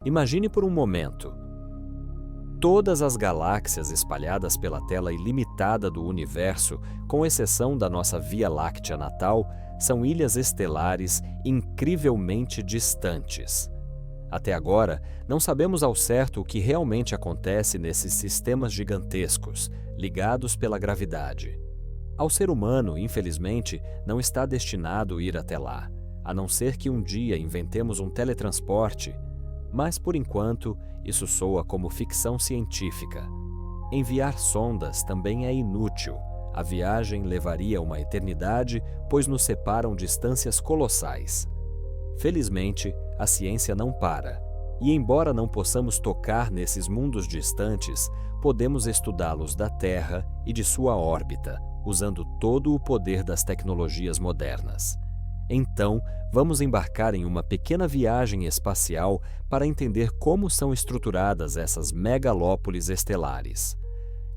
Imagine por um momento. Todas as galáxias espalhadas pela tela ilimitada do universo, com exceção da nossa Via Láctea natal, são ilhas estelares incrivelmente distantes. Até agora, não sabemos ao certo o que realmente acontece nesses sistemas gigantescos, ligados pela gravidade. Ao ser humano, infelizmente, não está destinado a ir até lá, a não ser que um dia inventemos um teletransporte, mas por enquanto isso soa como ficção científica. Enviar sondas também é inútil. A viagem levaria uma eternidade, pois nos separam distâncias colossais. Felizmente, a ciência não para, e embora não possamos tocar nesses mundos distantes, podemos estudá-los da Terra e de sua órbita, usando todo o poder das tecnologias modernas. Então, vamos embarcar em uma pequena viagem espacial para entender como são estruturadas essas megalópolis estelares.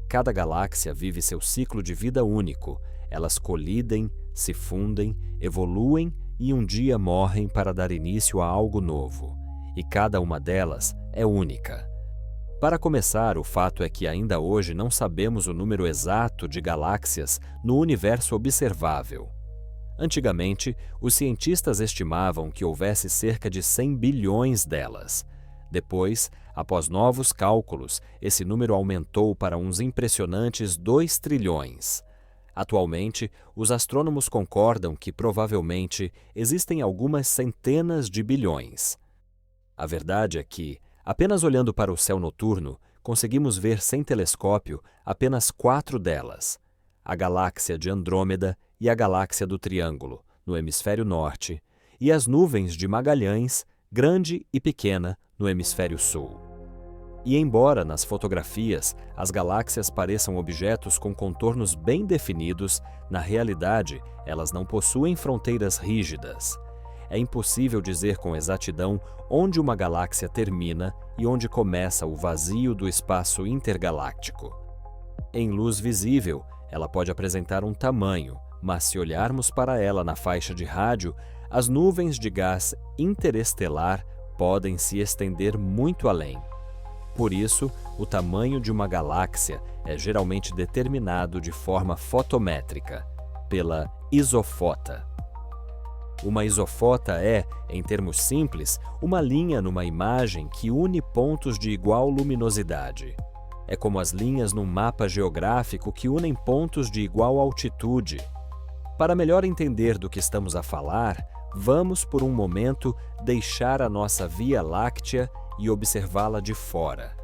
Cada galáxia vive seu ciclo de vida único. Elas colidem, se fundem, evoluem e um dia morrem para dar início a algo novo. E cada uma delas é única. Para começar, o fato é que ainda hoje não sabemos o número exato de galáxias no universo observável. Antigamente, os cientistas estimavam que houvesse cerca de 100 bilhões delas. Depois, após novos cálculos, esse número aumentou para uns impressionantes 2 trilhões. Atualmente, os astrônomos concordam que provavelmente existem algumas centenas de bilhões. A verdade é que, apenas olhando para o céu noturno, conseguimos ver sem telescópio apenas 4 delas: a galáxia de Andrômeda e a galáxia do Triângulo, no hemisfério norte, e as nuvens de Magalhães, grande e pequena, no hemisfério sul. E embora nas fotografias as galáxias pareçam objetos com contornos bem definidos, na realidade elas não possuem fronteiras rígidas. É impossível dizer com exatidão onde uma galáxia termina e onde começa o vazio do espaço intergaláctico. Em luz visível, ela pode apresentar um tamanho, mas se olharmos para ela na faixa de rádio, as nuvens de gás interestelar podem se estender muito além. Por isso, o tamanho de uma galáxia é geralmente determinado de forma fotométrica, pela isofota. Uma isofota é, em termos simples, uma linha numa imagem que une pontos de igual luminosidade. É como as linhas num mapa geográfico que unem pontos de igual altitude. Para melhor entender do que estamos a falar, vamos por um momento deixar a nossa Via Láctea e observá-la de fora.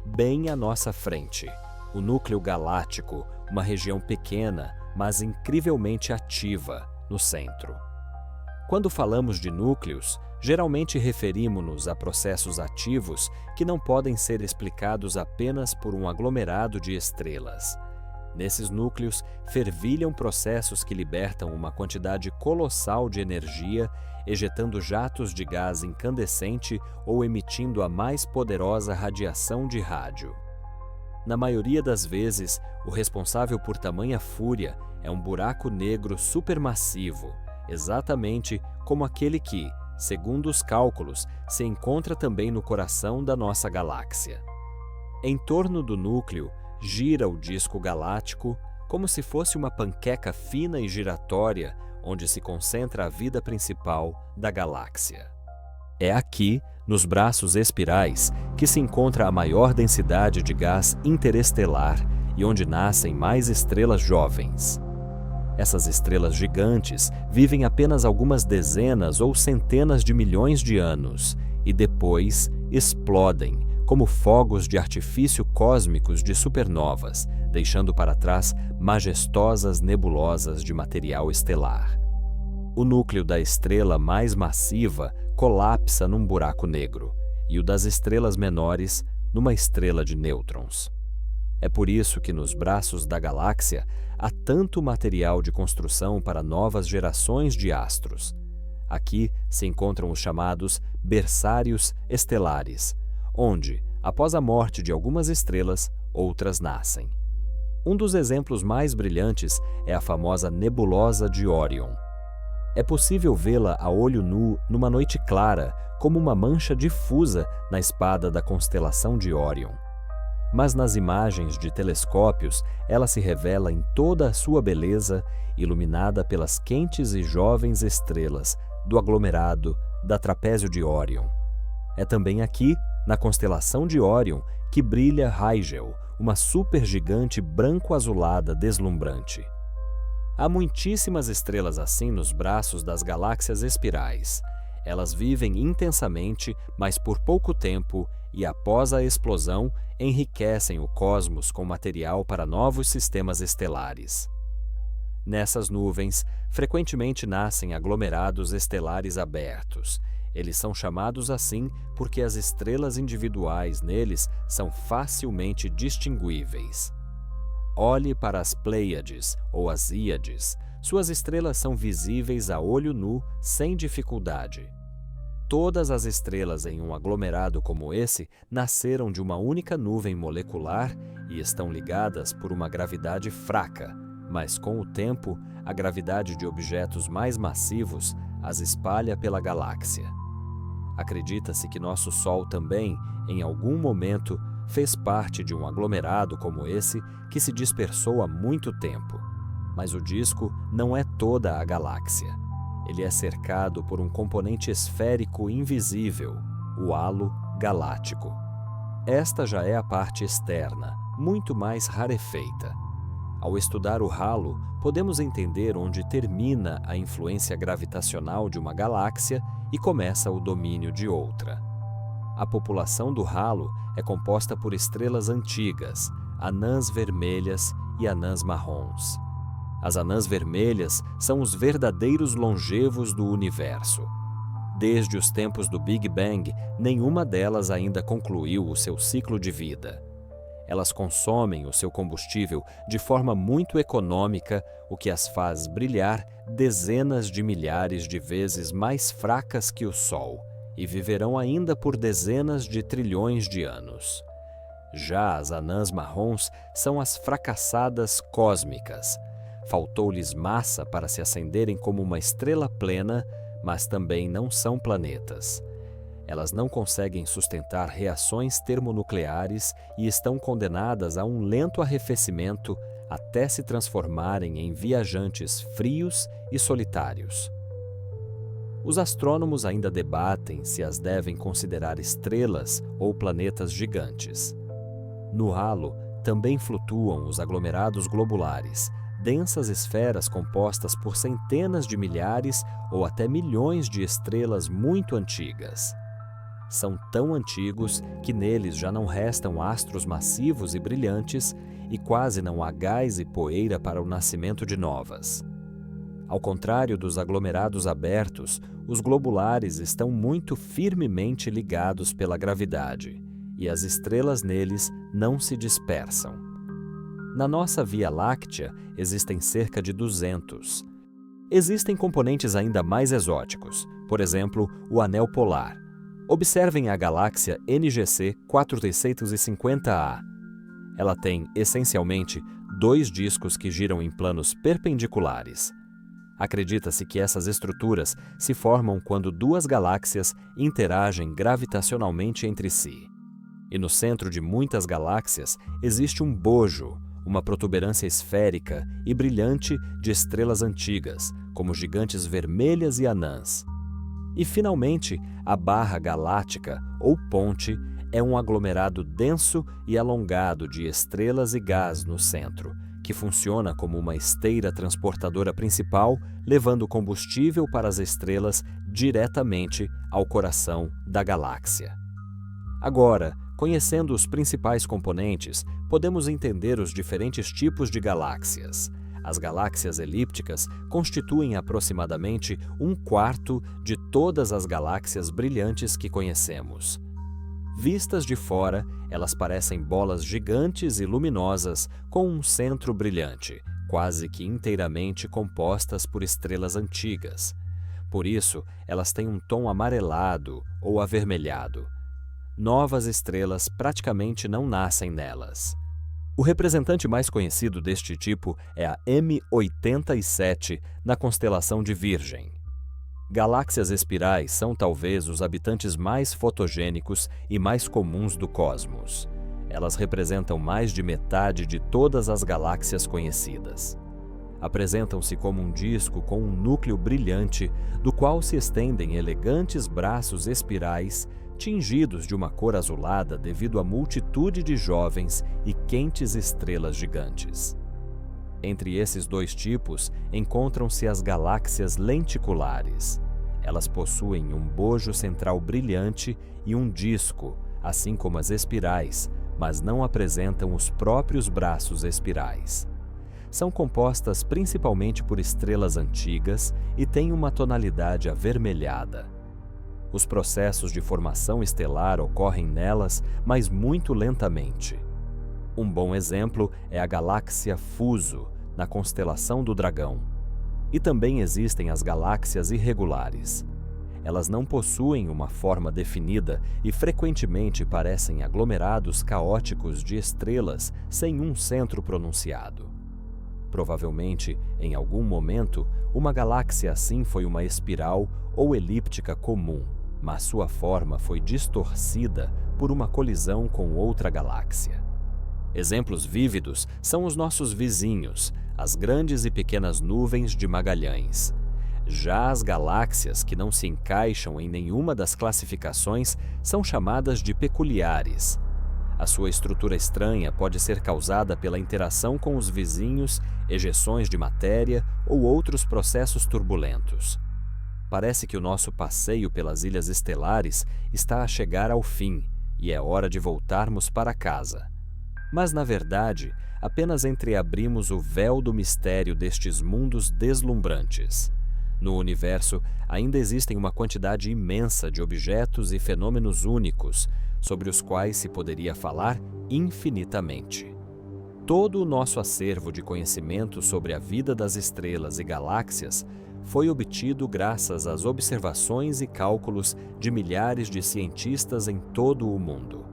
Bem à nossa frente, o núcleo galáctico, uma região pequena, mas incrivelmente ativa, no centro. Quando falamos de núcleos, geralmente referimos-nos a processos ativos que não podem ser explicados apenas por um aglomerado de estrelas. Nesses núcleos, fervilham processos que libertam uma quantidade colossal de energia, ejetando jatos de gás incandescente ou emitindo a mais poderosa radiação de rádio. Na maioria das vezes, o responsável por tamanha fúria é um buraco negro supermassivo, exatamente como aquele que, segundo os cálculos, se encontra também no coração da nossa galáxia. Em torno do núcleo, gira o disco galáctico como se fosse uma panqueca fina e giratória onde se concentra a vida principal da galáxia. É aqui, nos braços espirais, que se encontra a maior densidade de gás interestelar e onde nascem mais estrelas jovens. Essas estrelas gigantes vivem apenas algumas dezenas ou centenas de milhões de anos e depois explodem como fogos de artifício cósmicos de supernovas, deixando para trás majestosas nebulosas de material estelar. O núcleo da estrela mais massiva colapsa num buraco negro, e o das estrelas menores numa estrela de nêutrons. É por isso que nos braços da galáxia há tanto material de construção para novas gerações de astros. Aqui se encontram os chamados berçários estelares, onde, após a morte de algumas estrelas, outras nascem. Um dos exemplos mais brilhantes é a famosa nebulosa de Órion. É possível vê-la a olho nu numa noite clara, como uma mancha difusa na espada da constelação de Órion. Mas nas imagens de telescópios, ela se revela em toda a sua beleza, iluminada pelas quentes e jovens estrelas do aglomerado da Trapézio de Órion. É também aqui, na constelação de Órion, que brilha Rigel, uma supergigante branco-azulada deslumbrante. Há muitíssimas estrelas assim nos braços das galáxias espirais. Elas vivem intensamente, mas por pouco tempo, e após a explosão, enriquecem o cosmos com material para novos sistemas estelares. Nessas nuvens, frequentemente nascem aglomerados estelares abertos. Eles são chamados assim porque as estrelas individuais neles são facilmente distinguíveis. Olhe para as Pleiades ou as Íades. Suas estrelas são visíveis a olho nu sem dificuldade. Todas as estrelas em um aglomerado como esse nasceram de uma única nuvem molecular e estão ligadas por uma gravidade fraca, mas com o tempo, a gravidade de objetos mais massivos as espalha pela galáxia. Acredita-se que nosso Sol também, em algum momento, fez parte de um aglomerado como esse que se dispersou há muito tempo. Mas o disco não é toda a galáxia. Ele é cercado por um componente esférico invisível, o halo galáctico. Esta já é a parte externa, muito mais rarefeita. Ao estudar o halo, podemos entender onde termina a influência gravitacional de uma galáxia e começa o domínio de outra. A população do halo é composta por estrelas antigas, anãs vermelhas e anãs marrons. As anãs vermelhas são os verdadeiros longevos do universo. Desde os tempos do Big Bang, nenhuma delas ainda concluiu o seu ciclo de vida. Elas consomem o seu combustível de forma muito econômica, o que as faz brilhar dezenas de milhares de vezes mais fracas que o Sol, e viverão ainda por dezenas de trilhões de anos. Já as anãs marrons são as fracassadas cósmicas. Faltou-lhes massa para se acenderem como uma estrela plena, mas também não são planetas. Elas não conseguem sustentar reações termonucleares e estão condenadas a um lento arrefecimento até se transformarem em viajantes frios e solitários. Os astrônomos ainda debatem se as devem considerar estrelas ou planetas gigantes. No halo também flutuam os aglomerados globulares, densas esferas compostas por centenas de milhares ou até milhões de estrelas muito antigas. São tão antigos que neles já não restam astros massivos e brilhantes e quase não há gás e poeira para o nascimento de novas. Ao contrário dos aglomerados abertos, os globulares estão muito firmemente ligados pela gravidade, e as estrelas neles não se dispersam. Na nossa Via Láctea existem cerca de 200. Existem componentes ainda mais exóticos, por exemplo, o anel polar. Observem a galáxia NGC 4650A. Ela tem, essencialmente, 2 discos que giram em planos perpendiculares. Acredita-se que essas estruturas se formam quando 2 galáxias interagem gravitacionalmente entre si. E no centro de muitas galáxias existe um bojo, uma protuberância esférica e brilhante de estrelas antigas, como gigantes vermelhas e anãs. E, finalmente, a barra galáctica, ou ponte, é um aglomerado denso e alongado de estrelas e gás no centro, que funciona como uma esteira transportadora principal, levando combustível para as estrelas diretamente ao coração da galáxia. Agora, conhecendo os principais componentes, podemos entender os diferentes tipos de galáxias. As galáxias elípticas constituem aproximadamente 1/4 de todas as galáxias brilhantes que conhecemos. Vistas de fora, elas parecem bolas gigantes e luminosas com um centro brilhante, quase que inteiramente compostas por estrelas antigas. Por isso, elas têm um tom amarelado ou avermelhado. Novas estrelas praticamente não nascem nelas. O representante mais conhecido deste tipo é a M87 na constelação de Virgem. Galáxias espirais são talvez os habitantes mais fotogênicos e mais comuns do cosmos. Elas representam mais de metade de todas as galáxias conhecidas. Apresentam-se como um disco com um núcleo brilhante, do qual se estendem elegantes braços espirais, tingidos de uma cor azulada devido à multitude de jovens e quentes estrelas gigantes. Entre esses dois tipos, encontram-se as galáxias lenticulares. Elas possuem um bojo central brilhante e um disco, assim como as espirais, mas não apresentam os próprios braços espirais. São compostas principalmente por estrelas antigas e têm uma tonalidade avermelhada. Os processos de formação estelar ocorrem nelas, mas muito lentamente. Um bom exemplo é a galáxia Fuso, na constelação do Dragão. E também existem as galáxias irregulares. Elas não possuem uma forma definida e frequentemente parecem aglomerados caóticos de estrelas sem um centro pronunciado. Provavelmente, em algum momento, uma galáxia assim foi uma espiral ou elíptica comum, mas sua forma foi distorcida por uma colisão com outra galáxia. Exemplos vívidos são os nossos vizinhos, as grandes e pequenas nuvens de Magalhães. Já as galáxias que não se encaixam em nenhuma das classificações são chamadas de peculiares. A sua estrutura estranha pode ser causada pela interação com os vizinhos, ejeções de matéria ou outros processos turbulentos. Parece que o nosso passeio pelas ilhas estelares está a chegar ao fim e é hora de voltarmos para casa. Mas, na verdade, apenas entreabrimos o véu do mistério destes mundos deslumbrantes. No universo, ainda existem uma quantidade imensa de objetos e fenômenos únicos, sobre os quais se poderia falar infinitamente. Todo o nosso acervo de conhecimento sobre a vida das estrelas e galáxias foi obtido graças às observações e cálculos de milhares de cientistas em todo o mundo.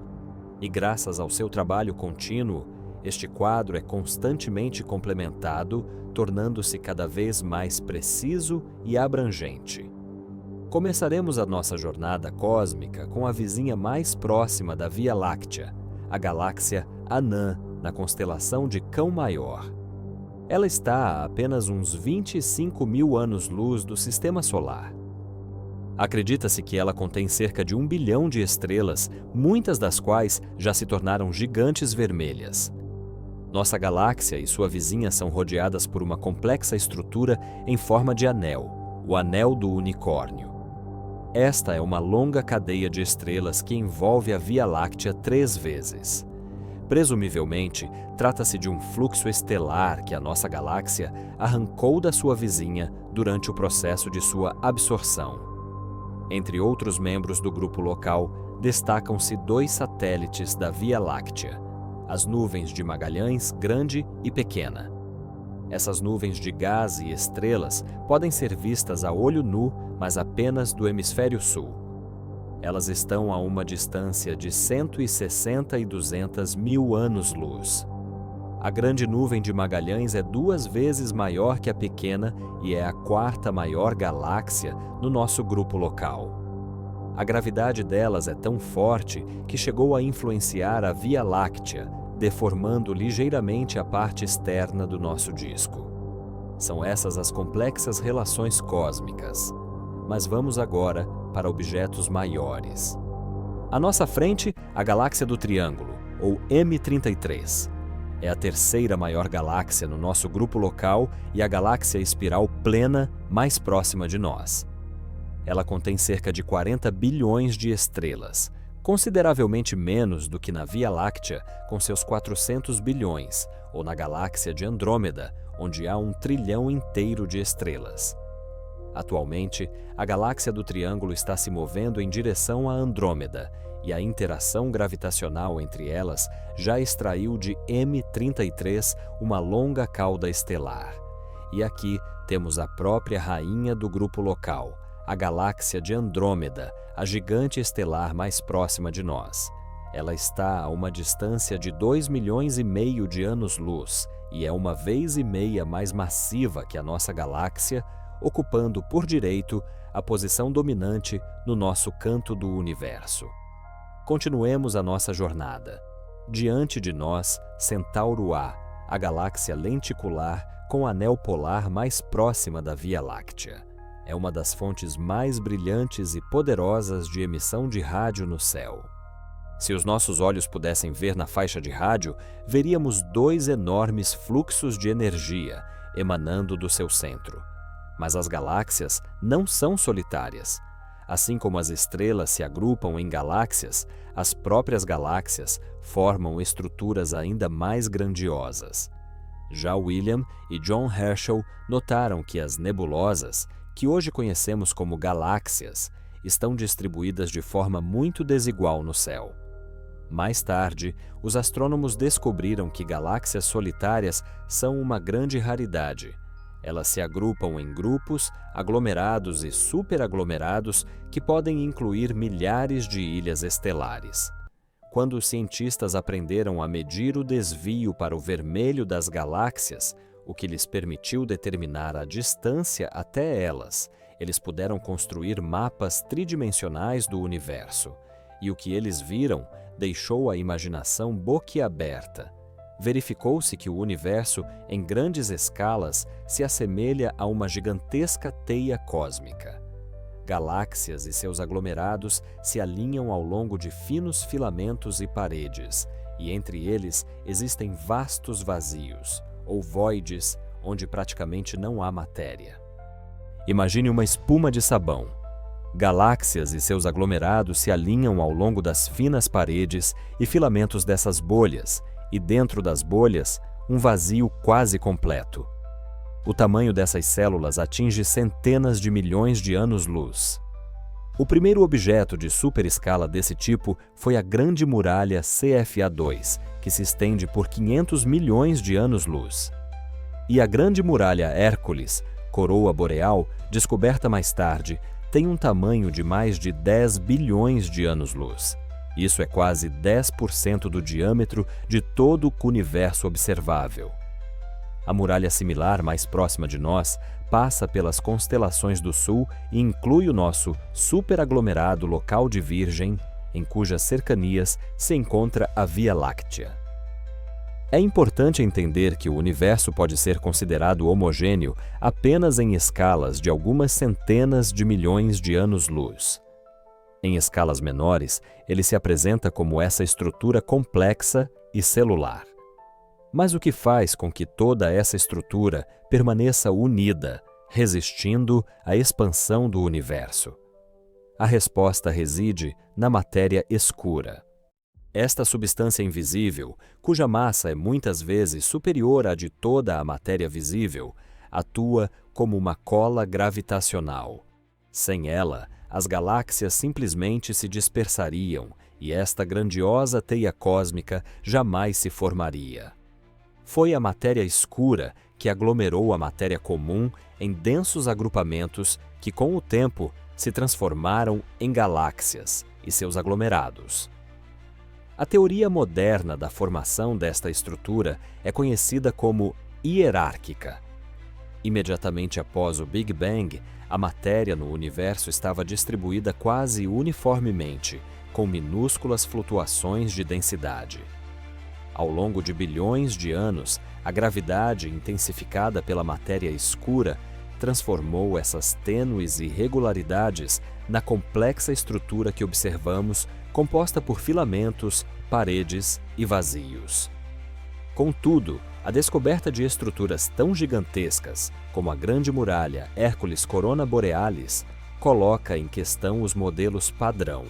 E graças ao seu trabalho contínuo, este quadro é constantemente complementado, tornando-se cada vez mais preciso e abrangente. Começaremos a nossa jornada cósmica com a vizinha mais próxima da Via Láctea, a galáxia Anã, na constelação de Cão Maior. Ela está a apenas uns 25 mil anos-luz do Sistema Solar. Acredita-se que ela contém cerca de 1 bilhão de estrelas, muitas das quais já se tornaram gigantes vermelhas. Nossa galáxia e sua vizinha são rodeadas por uma complexa estrutura em forma de anel, o Anel do Unicórnio. Esta é uma longa cadeia de estrelas que envolve a Via Láctea 3 vezes. Presumivelmente, trata-se de um fluxo estelar que a nossa galáxia arrancou da sua vizinha durante o processo de sua absorção. Entre outros membros do grupo local, destacam-se 2 satélites da Via Láctea, as nuvens de Magalhães Grande e Pequena. Essas nuvens de gás e estrelas podem ser vistas a olho nu, mas apenas do hemisfério sul. Elas estão a uma distância de 160 e 200 mil anos-luz. A grande nuvem de Magalhães é 2 vezes maior que a pequena e é a 4ª maior galáxia no nosso grupo local. A gravidade delas é tão forte que chegou a influenciar a Via Láctea, deformando ligeiramente a parte externa do nosso disco. São essas as complexas relações cósmicas. Mas vamos agora para objetos maiores. À nossa frente, a Galáxia do Triângulo, ou M33. É a 3ª maior galáxia no nosso grupo local e a galáxia espiral plena mais próxima de nós. Ela contém cerca de 40 bilhões de estrelas, consideravelmente menos do que na Via Láctea, com seus 400 bilhões, ou na galáxia de Andrômeda, onde há 1 trilhão inteiro de estrelas. Atualmente, a galáxia do Triângulo está se movendo em direção a Andrômeda, e a interação gravitacional entre elas já extraiu de M33 uma longa cauda estelar. E aqui temos a própria rainha do grupo local, a galáxia de Andrômeda, a gigante estelar mais próxima de nós. Ela está a uma distância de 2,5 milhões de anos-luz e é 1,5 vezes mais massiva que a nossa galáxia, ocupando por direito a posição dominante no nosso canto do universo. Continuemos a nossa jornada. Diante de nós, Centauro A, a galáxia lenticular com o anel polar mais próxima da Via Láctea. É uma das fontes mais brilhantes e poderosas de emissão de rádio no céu. Se os nossos olhos pudessem ver na faixa de rádio, veríamos 2 enormes fluxos de energia emanando do seu centro. Mas as galáxias não são solitárias. Assim como as estrelas se agrupam em galáxias, as próprias galáxias formam estruturas ainda mais grandiosas. Já William e John Herschel notaram que as nebulosas, que hoje conhecemos como galáxias, estão distribuídas de forma muito desigual no céu. Mais tarde, os astrônomos descobriram que galáxias solitárias são uma grande raridade. Elas se agrupam em grupos, aglomerados e superaglomerados que podem incluir milhares de ilhas estelares. Quando os cientistas aprenderam a medir o desvio para o vermelho das galáxias, o que lhes permitiu determinar a distância até elas, eles puderam construir mapas tridimensionais do universo. E o que eles viram deixou a imaginação boquiaberta. Verificou-se que o universo, em grandes escalas, se assemelha a uma gigantesca teia cósmica. Galáxias e seus aglomerados se alinham ao longo de finos filamentos e paredes, e entre eles existem vastos vazios, ou voides, onde praticamente não há matéria. Imagine uma espuma de sabão. Galáxias e seus aglomerados se alinham ao longo das finas paredes e filamentos dessas bolhas, e dentro das bolhas, um vazio quase completo. O tamanho dessas células atinge centenas de milhões de anos-luz. O primeiro objeto de superescala desse tipo foi a Grande Muralha CFA2, que se estende por 500 milhões de anos-luz. E a Grande Muralha Hércules, coroa boreal, descoberta mais tarde, tem um tamanho de mais de 10 bilhões de anos-luz. Isso é quase 10% do diâmetro de todo o universo observável. A muralha similar mais próxima de nós passa pelas constelações do Sul e inclui o nosso superaglomerado local de Virgem, em cujas cercanias se encontra a Via Láctea. É importante entender que o universo pode ser considerado homogêneo apenas em escalas de algumas centenas de milhões de anos-luz. Em escalas menores, ele se apresenta como essa estrutura complexa e celular. Mas o que faz com que toda essa estrutura permaneça unida, resistindo à expansão do universo? A resposta reside na matéria escura. Esta substância invisível, cuja massa é muitas vezes superior à de toda a matéria visível, atua como uma cola gravitacional. Sem ela, as galáxias simplesmente se dispersariam e esta grandiosa teia cósmica jamais se formaria. Foi a matéria escura que aglomerou a matéria comum em densos agrupamentos que, com o tempo, se transformaram em galáxias e seus aglomerados. A teoria moderna da formação desta estrutura é conhecida como hierárquica. Imediatamente após o Big Bang, a matéria no universo estava distribuída quase uniformemente, com minúsculas flutuações de densidade. Ao longo de bilhões de anos, a gravidade intensificada pela matéria escura transformou essas tênues irregularidades na complexa estrutura que observamos, composta por filamentos, paredes e vazios. Contudo, a descoberta de estruturas tão gigantescas como a Grande Muralha Hércules Corona Borealis coloca em questão os modelos padrão.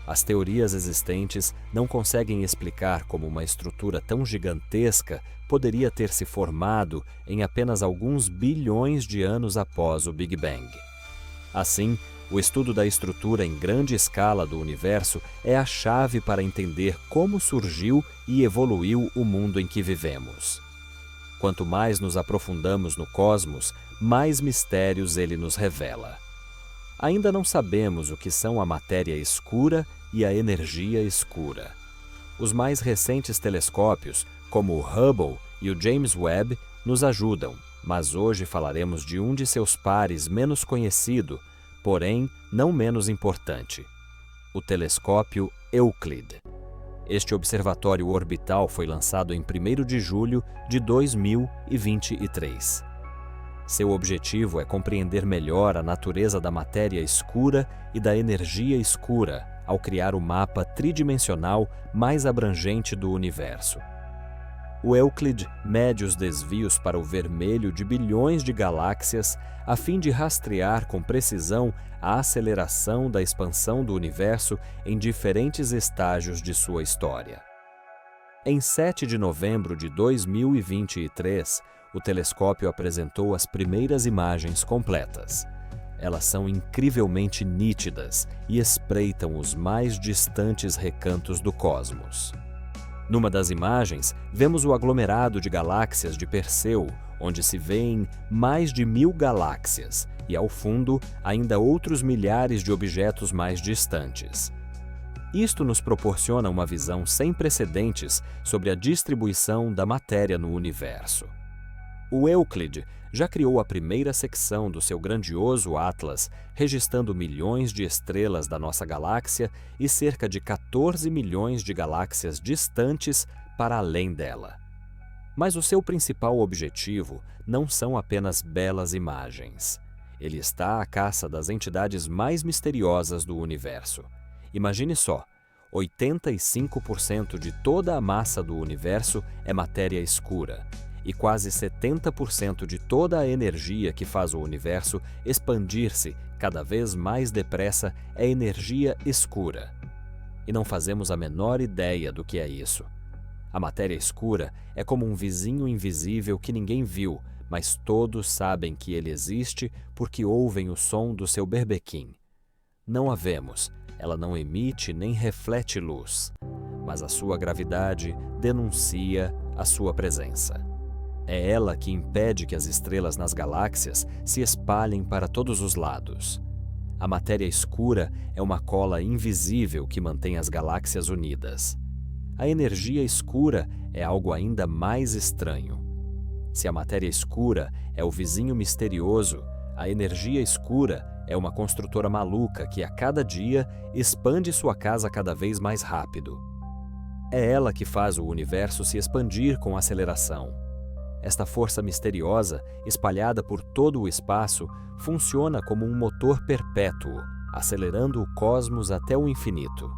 As teorias existentes não conseguem explicar como uma estrutura tão gigantesca poderia ter se formado em apenas alguns bilhões de anos após o Big Bang. Assim, o estudo da estrutura em grande escala do universo é a chave para entender como surgiu e evoluiu o mundo em que vivemos. Quanto mais nos aprofundamos no cosmos, mais mistérios ele nos revela. Ainda não sabemos o que são a matéria escura e a energia escura. Os mais recentes telescópios, como o Hubble e o James Webb, nos ajudam, Mas hoje falaremos de um de seus pares menos conhecido, porém não menos importante: o telescópio Euclid. Este observatório orbital foi lançado em 1º de julho de 2023. Seu objetivo é compreender melhor a natureza da matéria escura e da energia escura ao criar o mapa tridimensional mais abrangente do universo. O Euclid mede os desvios para o vermelho de bilhões de galáxias a fim de rastrear com precisão a aceleração da expansão do universo em diferentes estágios de sua história. Em 7 de novembro de 2023, o telescópio apresentou as primeiras imagens completas. Elas são incrivelmente nítidas e espreitam os mais distantes recantos do cosmos. Numa das imagens, vemos o aglomerado de galáxias de Perseu, onde se vêem mais de 1000 galáxias, e ao fundo, ainda outros milhares de objetos mais distantes. Isto nos proporciona uma visão sem precedentes sobre a distribuição da matéria no universo. O Euclid já criou a primeira secção do seu grandioso Atlas, registrando milhões de estrelas da nossa galáxia e cerca de 14 milhões de galáxias distantes para além dela. Mas o seu principal objetivo não são apenas belas imagens. Ele está à caça das entidades mais misteriosas do universo. Imagine só, 85% de toda a massa do universo é matéria escura, e quase 70% de toda a energia que faz o universo expandir-se cada vez mais depressa é energia escura. E não fazemos a menor ideia do que é isso. A matéria escura é como um vizinho invisível que ninguém viu, mas todos sabem que ele existe porque ouvem o som do seu berbequim. Não a vemos, ela não emite nem reflete luz, mas a sua gravidade denuncia a sua presença. É ela que impede que as estrelas nas galáxias se espalhem para todos os lados. A matéria escura é uma cola invisível que mantém as galáxias unidas. A energia escura é algo ainda mais estranho. Se a matéria escura é o vizinho misterioso, a energia escura é uma construtora maluca que a cada dia expande sua casa cada vez mais rápido. É ela que faz o universo se expandir com aceleração. Esta força misteriosa, espalhada por todo o espaço, funciona como um motor perpétuo, acelerando o cosmos até o infinito.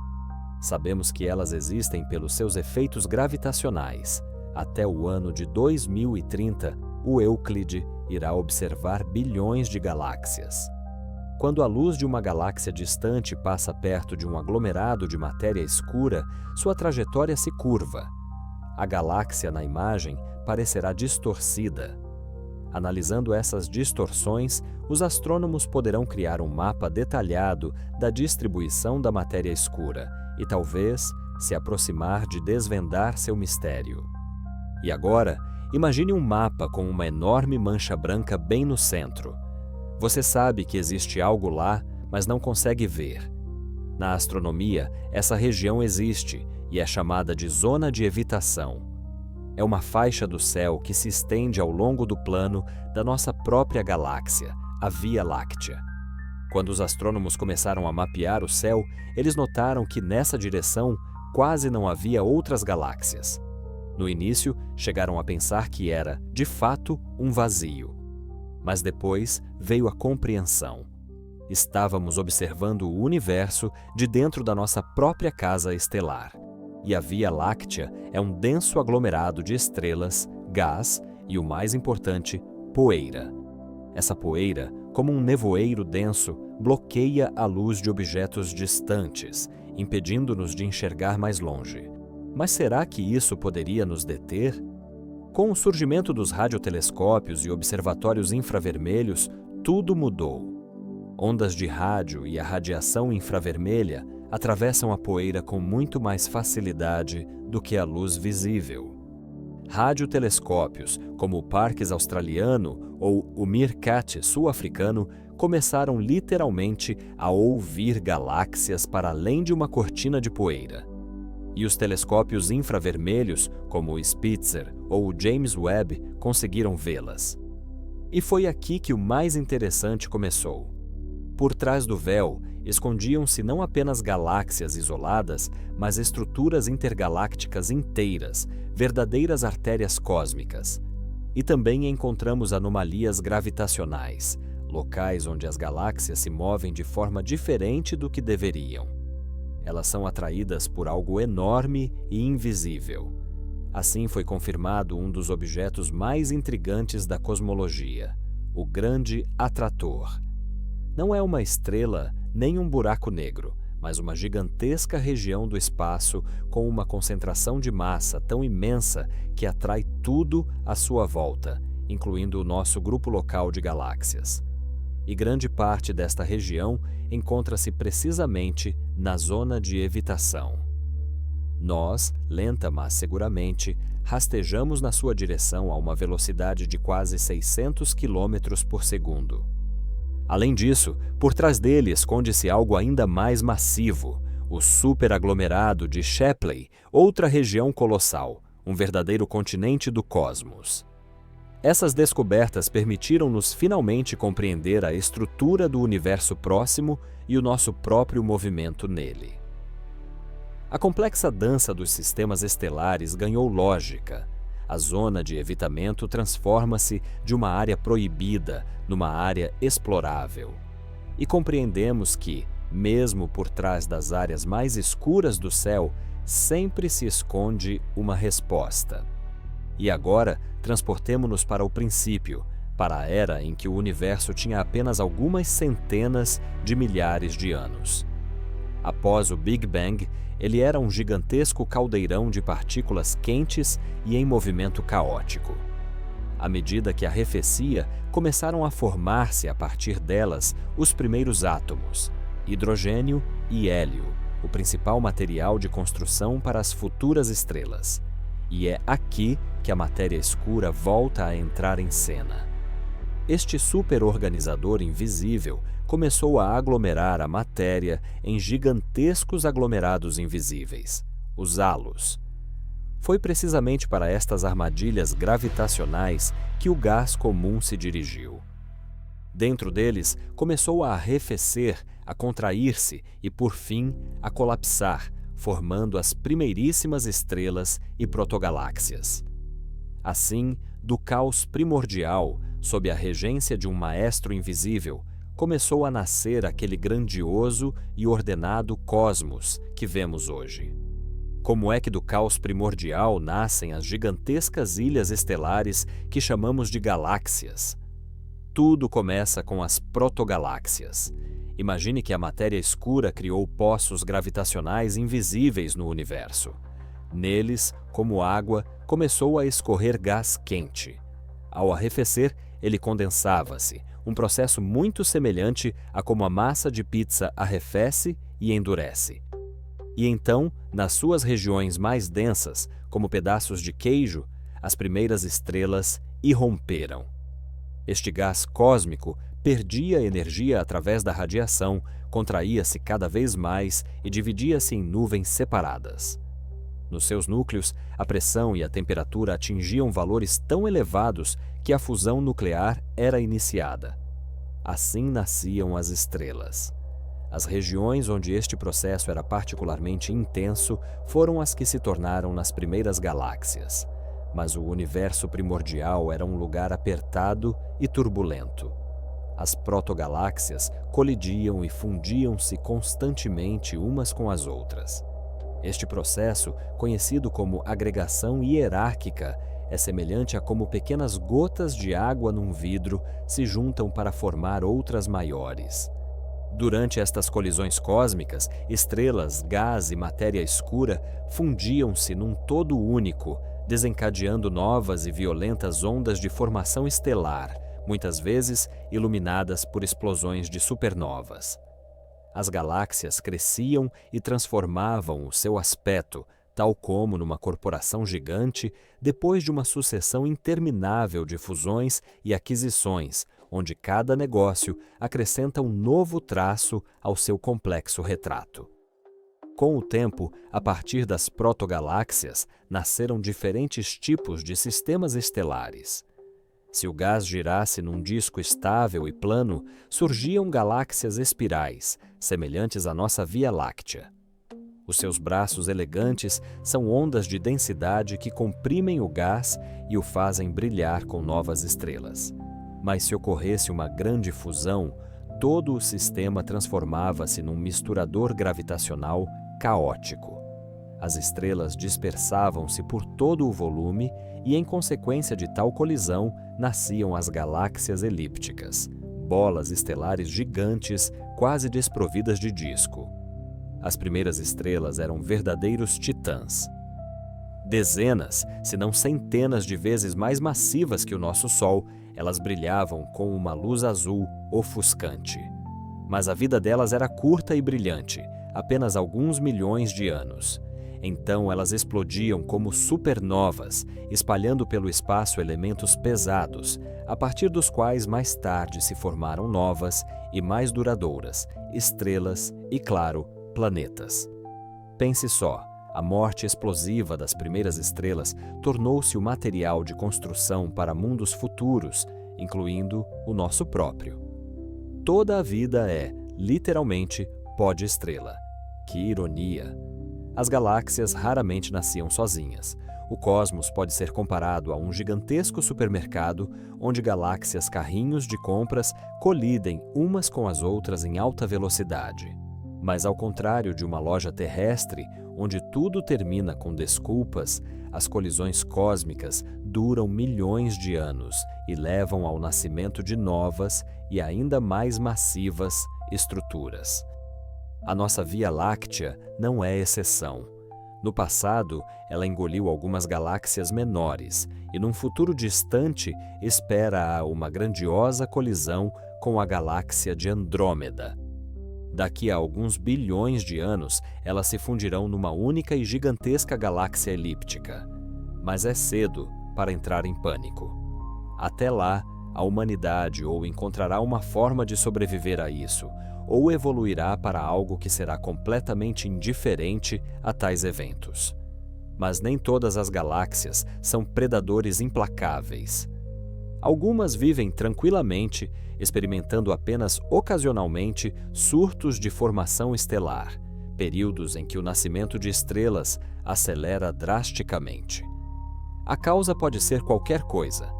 Sabemos que elas existem pelos seus efeitos gravitacionais. Até o ano de 2030, o Euclid irá observar bilhões de galáxias. Quando a luz de uma galáxia distante passa perto de um aglomerado de matéria escura, sua trajetória se curva. A galáxia na imagem parecerá distorcida. Analisando essas distorções, os astrônomos poderão criar um mapa detalhado da distribuição da matéria escura e talvez se aproximar de desvendar seu mistério. E agora, imagine um mapa com uma enorme mancha branca bem no centro. Você sabe que existe algo lá, mas não consegue ver. Na astronomia, essa região existe e é chamada de zona de evitação. É uma faixa do céu que se estende ao longo do plano da nossa própria galáxia, a Via Láctea. Quando os astrônomos começaram a mapear o céu, eles notaram que nessa direção quase não havia outras galáxias. No início, chegaram a pensar que era, de fato, um vazio. Mas depois veio a compreensão. Estávamos observando o universo de dentro da nossa própria casa estelar. E a Via Láctea é um denso aglomerado de estrelas, gás e, o mais importante, poeira. Essa poeira, como um nevoeiro denso, bloqueia a luz de objetos distantes, impedindo-nos de enxergar mais longe. Mas será que isso poderia nos deter? Com o surgimento dos radiotelescópios e observatórios infravermelhos, tudo mudou. Ondas de rádio e a radiação infravermelha atravessam a poeira com muito mais facilidade do que a luz visível. Radiotelescópios, como o Parkes australiano ou o Meerkat sul-africano, começaram literalmente a ouvir galáxias para além de uma cortina de poeira. E os telescópios infravermelhos, como o Spitzer ou o James Webb, conseguiram vê-las. E foi aqui que o mais interessante começou. Por trás do véu, escondiam-se não apenas galáxias isoladas, mas estruturas intergalácticas inteiras, verdadeiras artérias cósmicas. E também encontramos anomalias gravitacionais, locais onde as galáxias se movem de forma diferente do que deveriam. Elas são atraídas por algo enorme e invisível. Assim foi confirmado um dos objetos mais intrigantes da cosmologia, o Grande Atrator. Não é uma estrela nem um buraco negro, mas uma gigantesca região do espaço com uma concentração de massa tão imensa que atrai tudo à sua volta, incluindo o nosso grupo local de galáxias. E grande parte desta região encontra-se precisamente na zona de evitação. Nós, lenta mas seguramente, rastejamos na sua direção a uma velocidade de quase 600 km por segundo. Além disso, por trás dele esconde-se algo ainda mais massivo, o superaglomerado de Shapley, outra região colossal, um verdadeiro continente do cosmos. Essas descobertas permitiram-nos finalmente compreender a estrutura do universo próximo e o nosso próprio movimento nele. A complexa dança dos sistemas estelares ganhou lógica. A zona de evitamento transforma-se de uma área proibida numa área explorável. E compreendemos que, mesmo por trás das áreas mais escuras do céu, sempre se esconde uma resposta. E agora, transportemo-nos para o princípio, para a era em que o universo tinha apenas algumas centenas de milhares de anos. Após o Big Bang, ele era um gigantesco caldeirão de partículas quentes e em movimento caótico. À medida que arrefecia, começaram a formar-se a partir delas os primeiros átomos, hidrogênio e hélio, o principal material de construção para as futuras estrelas. E é aqui que a matéria escura volta a entrar em cena. Este superorganizador invisível começou a aglomerar a matéria em gigantescos aglomerados invisíveis, os halos. Foi precisamente para estas armadilhas gravitacionais que o gás comum se dirigiu. Dentro deles, começou a arrefecer, a contrair-se e, por fim, a colapsar, formando as primeiríssimas estrelas e protogaláxias. Assim, do caos primordial, sob a regência de um maestro invisível, começou a nascer aquele grandioso e ordenado cosmos que vemos hoje. Como é que do caos primordial nascem as gigantescas ilhas estelares que chamamos de galáxias? Tudo começa com as protogaláxias. Imagine que a matéria escura criou poços gravitacionais invisíveis no universo. Neles, como água, começou a escorrer gás quente. Ao arrefecer, ele condensava-se, um processo muito semelhante a como a massa de pizza arrefece e endurece. E então, nas suas regiões mais densas, como pedaços de queijo, as primeiras estrelas irromperam. Este gás cósmico perdia energia através da radiação, contraía-se cada vez mais e dividia-se em nuvens separadas. Nos seus núcleos, a pressão e a temperatura atingiam valores tão elevados que a fusão nuclear era iniciada. Assim nasciam as estrelas. As regiões onde este processo era particularmente intenso foram as que se tornaram nas primeiras galáxias. Mas o universo primordial era um lugar apertado e turbulento. As protogaláxias colidiam e fundiam-se constantemente umas com as outras. Este processo, conhecido como agregação hierárquica, é semelhante a como pequenas gotas de água num vidro se juntam para formar outras maiores. Durante estas colisões cósmicas, estrelas, gás e matéria escura fundiam-se num todo único, desencadeando novas e violentas ondas de formação estelar, muitas vezes iluminadas por explosões de supernovas. As galáxias cresciam e transformavam o seu aspecto, tal como numa corporação gigante, depois de uma sucessão interminável de fusões e aquisições, onde cada negócio acrescenta um novo traço ao seu complexo retrato. Com o tempo, a partir das protogaláxias, nasceram diferentes tipos de sistemas estelares. Se o gás girasse num disco estável e plano, surgiam galáxias espirais, semelhantes à nossa Via Láctea. Os seus braços elegantes são ondas de densidade que comprimem o gás e o fazem brilhar com novas estrelas. Mas se ocorresse uma grande fusão, todo o sistema transformava-se num misturador gravitacional caótico. As estrelas dispersavam-se por todo o volume e, em consequência de tal colisão, nasciam as galáxias elípticas, bolas estelares gigantes quase desprovidas de disco. As primeiras estrelas eram verdadeiros titãs. Dezenas, se não centenas de vezes mais massivas que o nosso Sol, elas brilhavam com uma luz azul ofuscante. Mas a vida delas era curta e brilhante, apenas alguns milhões de anos. Então elas explodiam como supernovas, espalhando pelo espaço elementos pesados, a partir dos quais mais tarde se formaram novas e mais duradouras, estrelas e, claro, planetas. Pense só, a morte explosiva das primeiras estrelas tornou-se o material de construção para mundos futuros, incluindo o nosso próprio. Toda a vida é, literalmente, pó de estrela. Que ironia! As galáxias raramente nasciam sozinhas. O cosmos pode ser comparado a um gigantesco supermercado onde galáxias carrinhos de compras colidem umas com as outras em alta velocidade. Mas ao contrário de uma loja terrestre, onde tudo termina com desculpas, as colisões cósmicas duram milhões de anos e levam ao nascimento de novas e ainda mais massivas estruturas. A nossa Via Láctea não é exceção. No passado, ela engoliu algumas galáxias menores e, num futuro distante, espera uma grandiosa colisão com a galáxia de Andrômeda. Daqui a alguns bilhões de anos, elas se fundirão numa única e gigantesca galáxia elíptica. Mas é cedo para entrar em pânico. Até lá, a humanidade ou encontrará uma forma de sobreviver a isso, ou evoluirá para algo que será completamente indiferente a tais eventos. Mas nem todas as galáxias são predadores implacáveis. Algumas vivem tranquilamente, experimentando apenas ocasionalmente surtos de formação estelar, períodos em que o nascimento de estrelas acelera drasticamente. A causa pode ser qualquer coisa: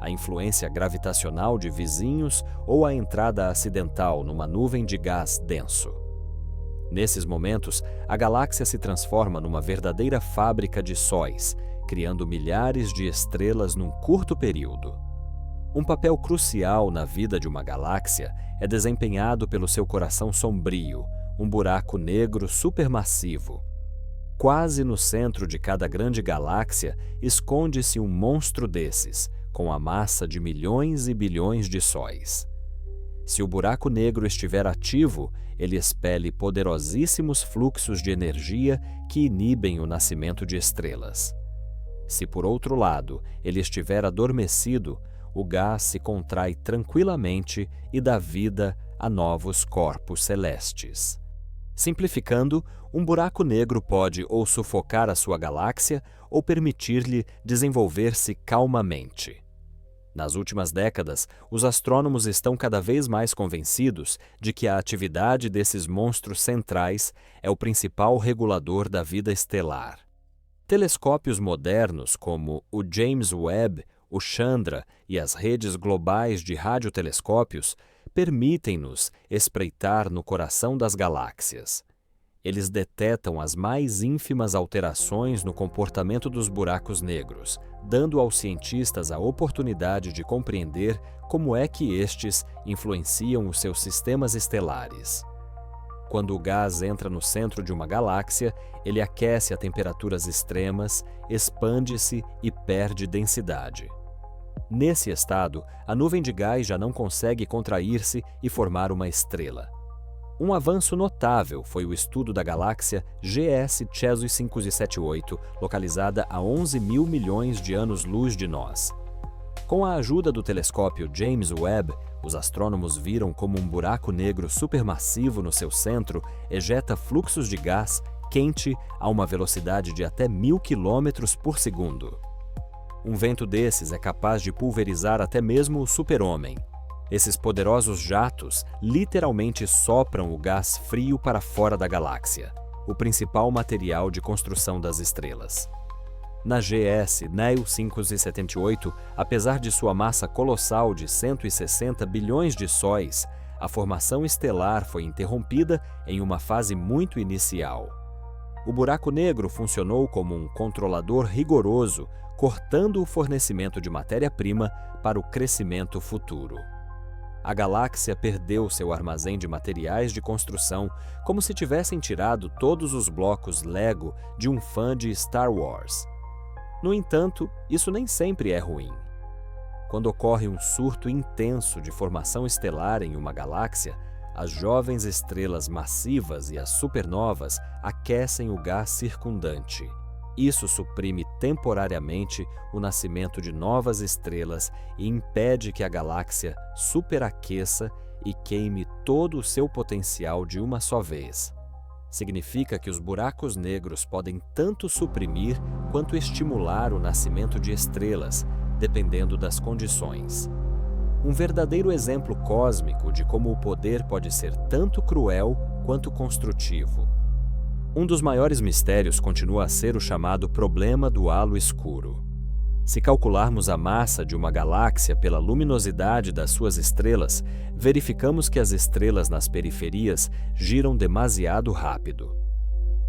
a influência gravitacional de vizinhos ou a entrada acidental numa nuvem de gás denso. Nesses momentos, a galáxia se transforma numa verdadeira fábrica de sóis, criando milhares de estrelas num curto período. Um papel crucial na vida de uma galáxia é desempenhado pelo seu coração sombrio, um buraco negro supermassivo. Quase no centro de cada grande galáxia esconde-se um monstro desses, com a massa de milhões e bilhões de sóis. Se o buraco negro estiver ativo, ele expele poderosíssimos fluxos de energia que inibem o nascimento de estrelas. Se, por outro lado, ele estiver adormecido, o gás se contrai tranquilamente e dá vida a novos corpos celestes. Simplificando, um buraco negro pode ou sufocar a sua galáxia ou permitir-lhe desenvolver-se calmamente. Nas últimas décadas, os astrônomos estão cada vez mais convencidos de que a atividade desses monstros centrais é o principal regulador da vida estelar. Telescópios modernos como o James Webb, o Chandra e as redes globais de radiotelescópios permitem-nos espreitar no coração das galáxias. Eles detetam as mais ínfimas alterações no comportamento dos buracos negros, dando aos cientistas a oportunidade de compreender como é que estes influenciam os seus sistemas estelares. Quando o gás entra no centro de uma galáxia, ele aquece a temperaturas extremas, expande-se e perde densidade. Nesse estado, a nuvem de gás já não consegue contrair-se e formar uma estrela. Um avanço notável foi o estudo da galáxia GS Chesui 5278, localizada a 11 mil milhões de anos-luz de nós. Com a ajuda do telescópio James Webb, os astrônomos viram como um buraco negro supermassivo no seu centro ejeta fluxos de gás quente a uma velocidade de até 1000 km por segundo. Um vento desses é capaz de pulverizar até mesmo o super-homem. Esses poderosos jatos literalmente sopram o gás frio para fora da galáxia, o principal material de construção das estrelas. Na GS NEO 578, apesar de sua massa colossal de 160 bilhões de sóis, a formação estelar foi interrompida em uma fase muito inicial. O buraco negro funcionou como um controlador rigoroso, cortando o fornecimento de matéria-prima para o crescimento futuro. A galáxia perdeu seu armazém de materiais de construção, como se tivessem tirado todos os blocos Lego de um fã de Star Wars. No entanto, isso nem sempre é ruim. Quando ocorre um surto intenso de formação estelar em uma galáxia, as jovens estrelas massivas e as supernovas aquecem o gás circundante. Isso suprime temporariamente o nascimento de novas estrelas e impede que a galáxia superaqueça e queime todo o seu potencial de uma só vez. Significa que os buracos negros podem tanto suprimir quanto estimular o nascimento de estrelas, dependendo das condições. Um verdadeiro exemplo cósmico de como o poder pode ser tanto cruel quanto construtivo. Um dos maiores mistérios continua a ser o chamado problema do halo escuro. Se calcularmos a massa de uma galáxia pela luminosidade das suas estrelas, verificamos que as estrelas nas periferias giram demasiado rápido.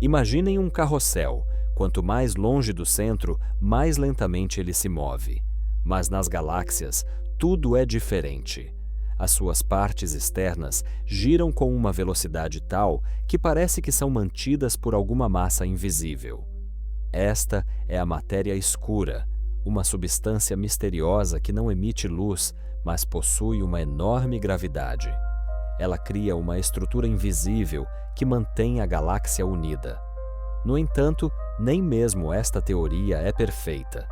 Imaginem um carrossel. Quanto mais longe do centro, mais lentamente ele se move. Mas nas galáxias, tudo é diferente. As suas partes externas giram com uma velocidade tal que parece que são mantidas por alguma massa invisível. Esta é a matéria escura, uma substância misteriosa que não emite luz, mas possui uma enorme gravidade. Ela cria uma estrutura invisível que mantém a galáxia unida. No entanto, nem mesmo esta teoria é perfeita.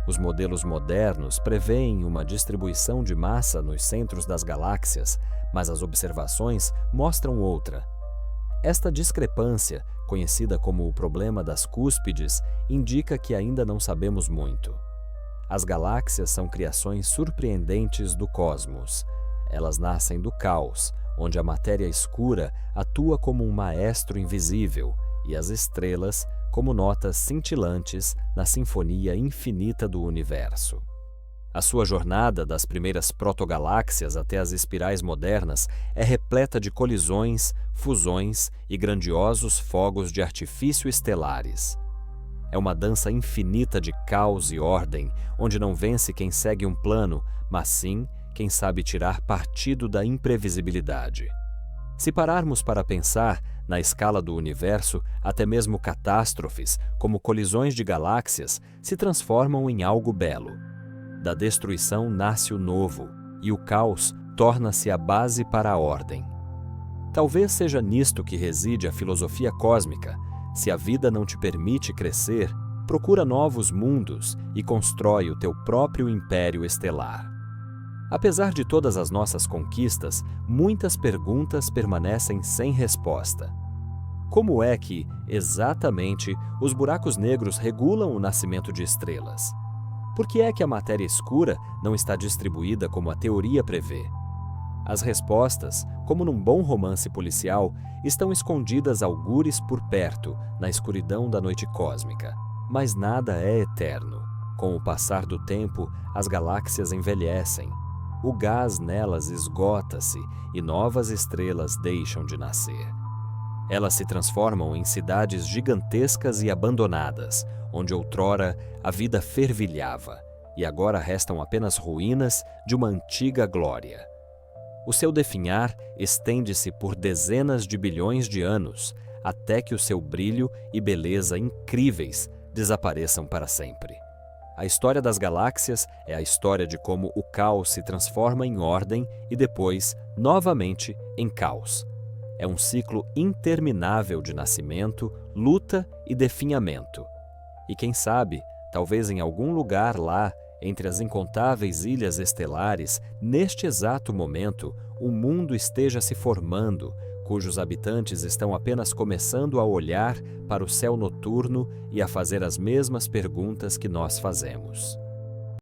Os modelos modernos preveem uma distribuição de massa nos centros das galáxias, mas as observações mostram outra. Esta discrepância, conhecida como o problema das cúspides, indica que ainda não sabemos muito. As galáxias são criações surpreendentes do cosmos. Elas nascem do caos, onde a matéria escura atua como um maestro invisível, e as estrelas como notas cintilantes na sinfonia infinita do universo. A sua jornada das primeiras protogaláxias até as espirais modernas é repleta de colisões, fusões e grandiosos fogos de artifício estelares. É uma dança infinita de caos e ordem, onde não vence quem segue um plano, mas sim quem sabe tirar partido da imprevisibilidade. Se pararmos para pensar, na escala do universo, até mesmo catástrofes, como colisões de galáxias, se transformam em algo belo. Da destruição nasce o novo, e o caos torna-se a base para a ordem. Talvez seja nisto que reside a filosofia cósmica. Se a vida não te permite crescer, procura novos mundos e constrói o teu próprio império estelar. Apesar de todas as nossas conquistas, muitas perguntas permanecem sem resposta. Como é que, exatamente, os buracos negros regulam o nascimento de estrelas? Por que é que a matéria escura não está distribuída como a teoria prevê? As respostas, como num bom romance policial, estão escondidas algures por perto, na escuridão da noite cósmica. Mas nada é eterno. Com o passar do tempo, as galáxias envelhecem. O gás nelas esgota-se e novas estrelas deixam de nascer. Elas se transformam em cidades gigantescas e abandonadas, onde outrora a vida fervilhava, e agora restam apenas ruínas de uma antiga glória. O seu definhar estende-se por dezenas de bilhões de anos, até que o seu brilho e beleza incríveis desapareçam para sempre. A história das galáxias é a história de como o caos se transforma em ordem e depois, novamente, em caos. É um ciclo interminável de nascimento, luta e definhamento. E quem sabe, talvez em algum lugar lá, entre as incontáveis ilhas estelares, neste exato momento, um mundo esteja se formando, cujos habitantes estão apenas começando a olhar para o céu noturno e a fazer as mesmas perguntas que nós fazemos.